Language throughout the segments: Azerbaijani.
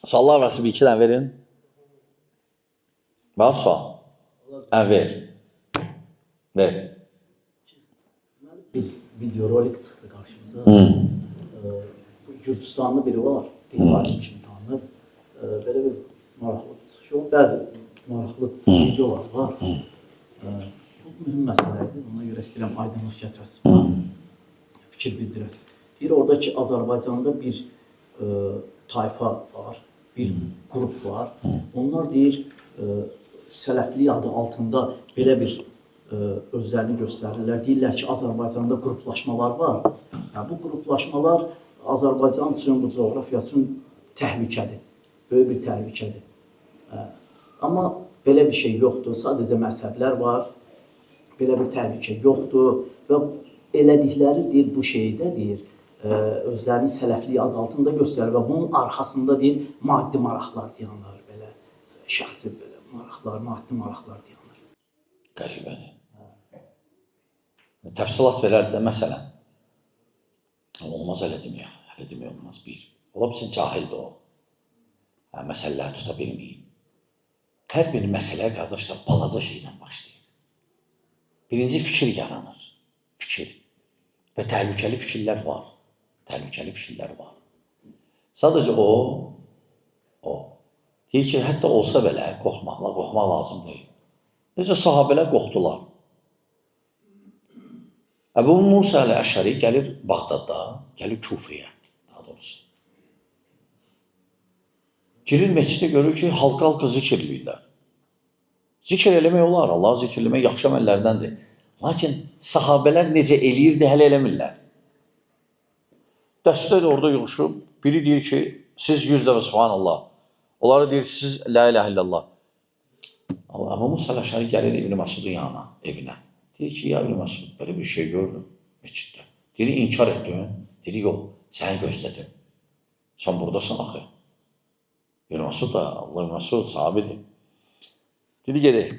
Suallar arası bir iki tane verin. Var sual? Ver. Ver. Bir videorolik çıxdı qarşımıza. Gürcüstanlı biri var, dil alim kimi tanınır. Belə bir maraqlı çıxış, bəzi maraqlı videolar var. Bu mühüm məsələdir, ona görə istəyirəm aydınlıq gətirəsin, fikir bildirəsin. Deyir, oradakı Azərbaycanda bir tayfa var, bir qrup var. Onlar deyir, sələflik adı altında belə bir özlərini göstərirlər. Deyirlər ki, Azərbaycanda qruplaşmalar var. Yəni, bu qruplaşmalar Azərbaycan üçün, bu coğrafiya üçün təhlükədir. Böyük bir təhlükədir. Amma belə bir şey yoxdur. Sadəcə məzhəblər var. Belə bir təhlükə yoxdur. Və elədikləri deyir, bu şeydə deyir, özlərini sələflik adı altında göstərir və bunun arxasında deyir, maddi maraqlar deyanlar, belə şəxsi belə maraqlar, maddi maraqlar deyanlar. Qəribədir. Təfsilat verər də, məsələn, olmaz elə demək, elə demək olmaz bir. Ola bilsin, cahildir o. Məsələləri tuta bilməyib. Hər bir məsələ, qardaşlar, balaca şeydən başlayır. Birinci fikir yaranır, fikir. Və təhlükəli fikirlər var. Təhlükəli fikirlər var. Sadəcə o, deyir ki, hətta olsa belə qorxmaq lazım deyil. Necə sahabələr qorxdular. Əbu Musa əl-Əşəri gəlir Bağdadda, gəlir Kufəyə, daha doğrusu. Girir meçidə görür ki, halqa zikirləyirlər. Zikr eləmək olar, Allah zikr eləmək yaxşı əməllərdəndir. Lakin sahabələr necə eləyirdi, hələ eləmirlər. Dəstə də orada yığışıb, biri deyir ki, siz 100 dəfə subhanallah. Onlara deyir, siz la ilahe illallah. Əbu Musa əl-Əşəri gəlir İbn Məsudun yanına, evinə. Deyir ki, ya İbn Məsud, belə bir şey gördüm meçiddə. Deyir, inkar etdin. Deyir, yox, səni gözlədim. Sən buradasan axı. İbn Məsud da, Allah İbn Məsud sahabidir. Dedi, gedək.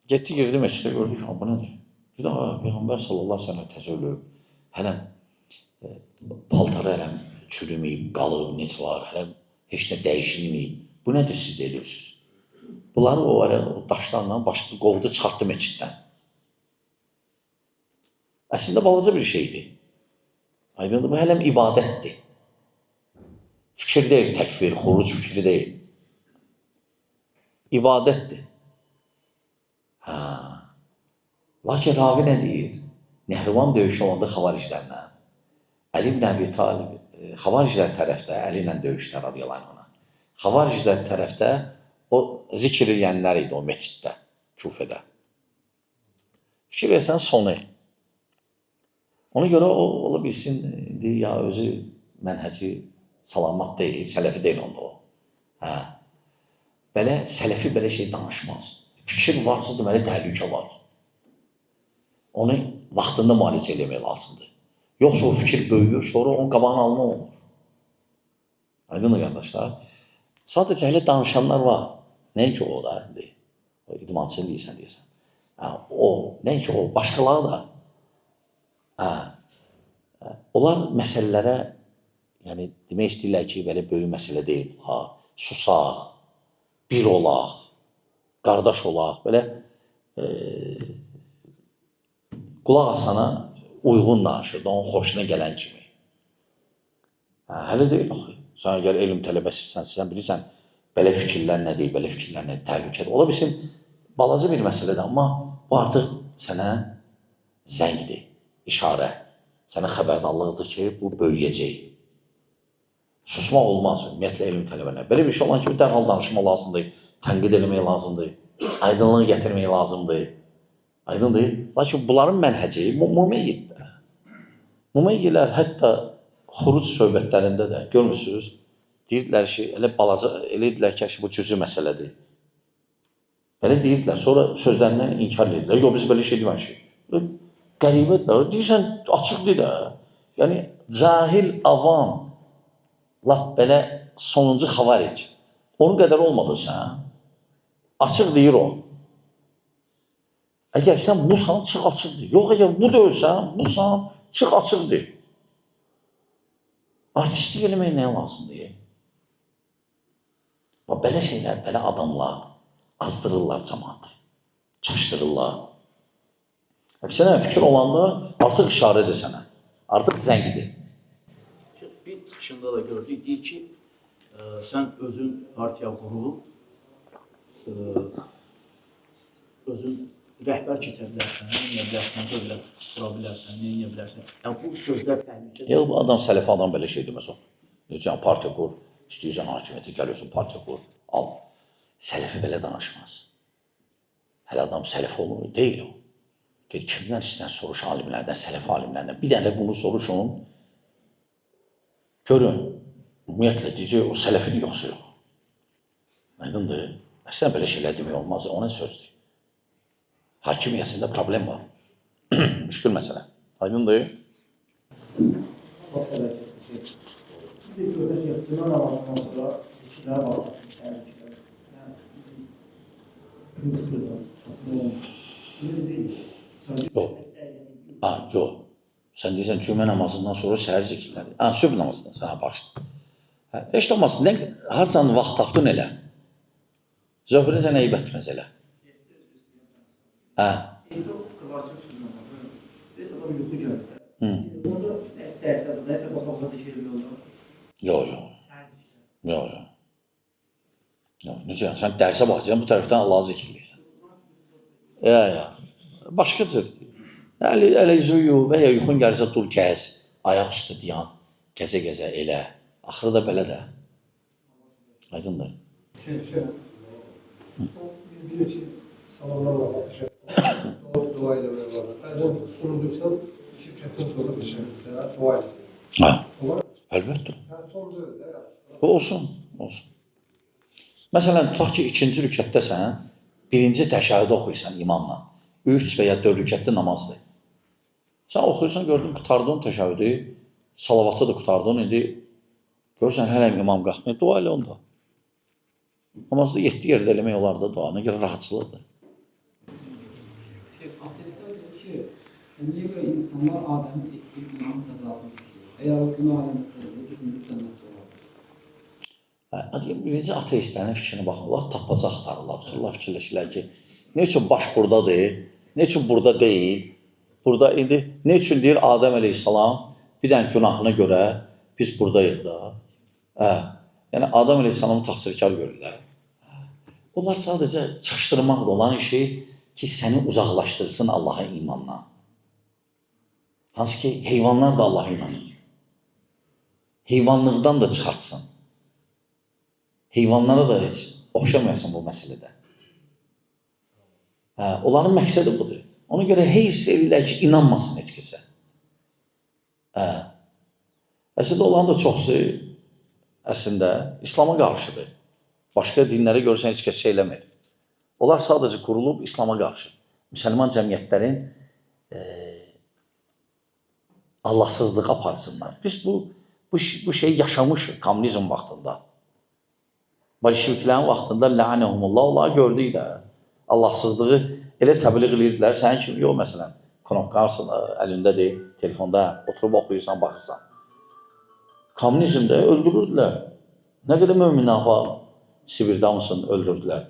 Getdi, girdi meçidə, gördü ki, bu nədir? Bir də, Peyğəmbər sallallahu sənə təzə ölüb. Hələm, paltarı hələm çürüməyib, qalıb, necə var, hələm heç nə dəyişilməyib. Bu nədir siz edirsiniz? Bunları o daşlarla başladı, qovdu, çıxartdı meçiddən. Əslində, balaca bir şeydir. Aydındır, bu hələm ibadətdir. Fikir deyil, təkfir, xuruc fikri deyil. İbadətdir. Lakin ravi nə deyir? Nəhrivan döyüşü olanda xavariclərlə. Əli ibn Əbi Talib, xavariclər tərəfdə, Əli ilə döyüşlər radiyallahu anh. Xavariclər tərəfdə o zikr eləyənlər idi o meçiddə, Kufədə. Fikir versən sonu. Ona görə o, ola bilsin, ya özü mənhəci salamat deyil, sələfi deyil onda o. Belə, sələfi belə şey danışmaz. Fikir varsa deməli təhlükə var. Onu vaxtında müalicə eləmək lazımdır. Yoxsa o fikir böyüyür, sonra onun qabağını alma olmur. Aydındır, qardaşlar. Sadəcə hələ danışanlar var. Nəinki o da, indi. O idmansın deyirsən. O, nəinki o, başqaları da. Onlar məsələlərə, yəni demək istəyirlər ki, belə böyük məsələ deyil. Susaq, bir olaq, qardaş olaq, belə qulaq asana uyğun danışır, onun xoşuna gələn kimi. Hələ deyil, sən əgər elm tələbəsisən, sən bilirsən, belə fikirlər nə deyil, belə fikirlər nə deyil, təhlükədir. Ola bilsin, balaca bir məsələdir, amma bu artıq sənə zəngdir, işarə, sənə xəbərdarlıqdır ki, bu böyüyəcək. Susmaq olmaz, ümumiyyətlə elm tələbələr. Belə bir şey olan kimi dərhal danışmaq lazımdır, tənqid eləmək lazımdır, aydınlığı gətirmək lazımdır. Aydındır. Lakin bunların mənhəci Mumeyyiddir. Mumeyyilər hətta xuruc söhbətlərində də görmürsünüz, deyirdilər ki, elə balaca, elə dedilər ki, bu cüzü məsələdir. Belə deyirdilər, sonra sözlərindən inkar edirlər. Yox, biz belə şey deməmişik. Qəribədirlər, deyirsən, açıqdır da. Yəni, cahil, avam, laf belə sonuncu xavaric. Onun qədər olmadıysan, açıq deyir o. Əgər sən busan, çıx açıqdır. Yox, əgər bu deyilsən, busan, çıx açıqdır. Artistlik eləmək nəyə lazımdır? belə şeylər, belə adamlar azdırırlar cəmaatı, çaşdırırlar. Əksinə fikir olanda artıq işarədir sənə, artıq zəngidir. Bir çıxışında da gördük, deyir ki, sən özün partiya qurub, özün rəhbər keçə bilərsən, neyə bilərsən, dövlət qura bilərsən, neyə bilərsən. Yəni, bu sözlər təhlükə. Yox, bu adam sələfi adam belə şey deməz o. Deyəcəksən, partiya qur, istəyirsən hakimiyyəti, gəliyorsun partiya qur, al. Sələfi belə danışmaz. Hələ adam sələfi olur, deyil o. Deyir, kimdən istəyən soruş alimlərdən, sələfi alimlərdən. Bir dənə bunu soruşun, görün, ümumiyyətlə deyəcək, o sələfidir yoxsa yox. Aydındır. Əslən belə şeylər demək olmaz, o nə sözdür? Hakimiyyəsində problem var. Müşkül məsələ. Aydındır. Bir görüşü cümle namazından sonra zikirlere bağlı. Yox. Yox. Sən deyirsən cümə namazından sonra səhər zikirləri. Sübh namazından sənə başla. Heç olmasın, harcan vaxt tapdın elə. Zöhrə sənə eybətməz elə. İndi o kıvartın sübh namazı, neyse bana yuxu geldi. Orada neyse neyse bakalım zikir ediyorlar. Yox. Necə? Sən dərsə baxacaqsan, bu tərəfdən Allah'ı zikirləyirsən. Başqa cür. Ələ üzü yuh və ya yuxun gəlirsə dur, gəz, ayaq üstü diyan, gəzə elə. Axırı da belə də. Aydındır. Biz bilirik ki, salamlarla atışır. Dua ile beraber. Bazen unutursan, şirketten sonra dışarıda dua edersin. Olur. Əlbəttə. Son böyle de. Olsun. Məsələn, tutaq ki, ikinci rükətdəsən, birinci təşəhhüd oxuyursan imamla. 3 və ya 4 rükətli namazdır. Sən oxuyursan, gördün, qutardın təşəhhüdü, salavatı da qutardın, indi görürsən, hələ imam qalxmıyor, dua elə onda. Namazda 7 yerdə eləmək olar da duanı, görə rahatçılıqdır. Ateistler diyor ki, niye göre insanlar Adem'in ettiği günahın cezasını çekiyor? Eğer o günah alemeseydi, kesinlikle cennette olurdu. Birinci ateistlərin fikrini baxırlar, tapacaq axtarırlar, tuturlar, fikirləşirlər ki, ne üçün baş buradadır, ne üçün burada deyil, burada indi, ne üçün deyir Adəm əleyhissalam, bir dənə günahına görə biz buradayıq da. Yəni, Adəm əleyhissalamı təqsirkar görürlər. Onlar sadəcə çaşdırmaqla olan işi ki, səni uzaqlaşdırsın Allaha imanla. Hansı ki, heyvanlar da Allaha inanır. Heyvanlıqdan da çıxartsın. Heyvanlara da heç oxşamayasın bu məsələdə. Onların məqsədi budur. Ona görə heç eləyirlər ki, inanmasın heç kəsə. Əslində olan da çoxsu əslində İslama qarşıdır. Başqa dinlərə görürsən heç kəs şey eləmir. Onlar sadəcə qurulub İslama qarşı. Müsəlman cəmiyyətlərin Allahsızlığa aparsınlar. Biz bu şeyi yaşamışıq kommunizm vaxtında. Bolşeviklərin vaxtında lənəhumullah, onları gördük də. Allahsızlığı elə təbliğ edirdilər. Sənin kimi yox, məsələn, knopkarsın, əlindədir, telefonda, oturub oxuyursan, baxırsan. Kommunizmdə öldürürdülər. Nə qədər möminlər var, Sibirdə mısın, öldürdülər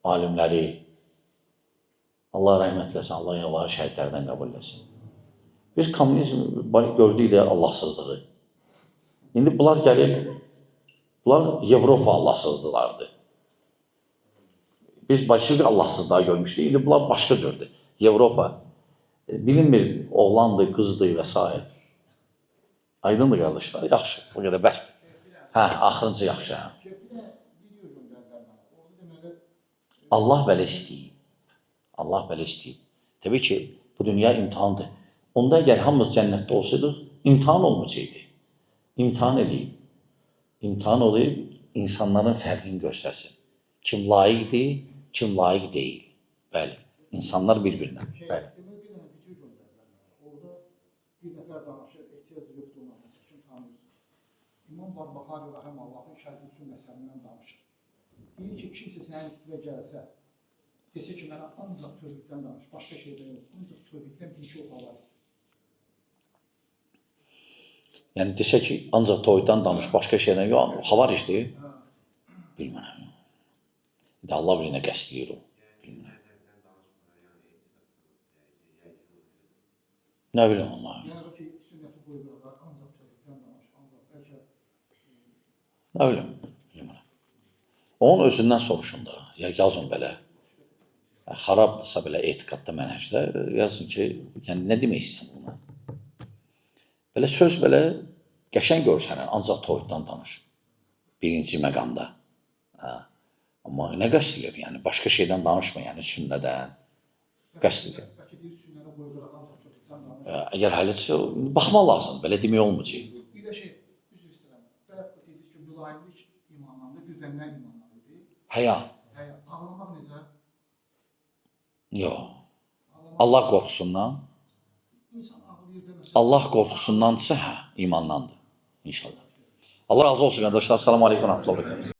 alimləri. Allah rəhmət eləsin, Allah onları şəhidlərdən qəbul eləsin. Biz kommunizm gördük də Allahsızlığı. İndi bunlar gəlib, bunlar Avropa Allahsızlılardır. Biz Bolşevik Allahsızlığa görmüşdük, indi bunlar başqa cürdür. Avropa, bilinmir, oğlandır, qızdır və s. Aydındır qardaşlar, yaxşı, o qədər bəsdir. Axırıncı yaxşı. Allah belə istəyib. Allah belə istəyib. Təbii ki, bu dünya imtihandır. Onda əgər hamımız cənnətdə olsaydıq, imtihan olmayacaqdı. İmtihan eləyib. İmtihan olub, insanların fərqini göstərsin. Kim layiqdir, kim layiq deyil. Bəli, insanlar bir-birinə. Bəli. Orada bir nəfər danışır, ehtiyac yoxdur ona, kim tanıyorsunuz. İmam Barbahari Rəhəm Allah'ın şərqi sünnəsindən danışır. Deyir ki, kimsə sənin üstüne gəlsə, desə ki, mənə ancaq tövhiddən danış, başqa şeydən yox, ancaq tövhiddən bir şey olar. Yəni, desə ki, ancaq toydan danış, başqa şeydən yox, xavaricdir. Bilmənəm. İndi Allah bilir nə qəsd eləyir o. Bilmirəm. Nə bilim Allah. Yəni ki, sünnəti qoyurlar, ancaq tövhiddən danış, ancaq bəlkə Nə bilim. Bilmirəm. Onun özündən soruşun da. Ya yazın belə. Xarabdırsa belə etiqadda, mənhəcdə yazın ki, yəni nə demək istəyirsən buna? Belə söz belə qəşəng görsənir, ancaq tövhiddən danış. Birinci məqamda. Hə. Amma nə qəsd edir? Yəni başqa şeydən danışma, yəni sünnədən. Qəsd edir. bəlkə deyir sünnəti qoyurlar, ancaq tövhiddən danış. Əgər həlisə baxmaq lazımdır. Belə demək olmayacaq. Bir də şey, üzr istəyirəm. Bayaq da dediniz ki, mülayimlik imanlandı, düzənlər imanlandı. Həya. Həya, ağlamaq necə? Yox. Allah qorxusundan. İnsan ağlayır deməsə, Allah qorxusundansa hə, imandandır. İnşallah. Allah razı olsun qardaşlar. Assalamu aleykum və rəhmətullah.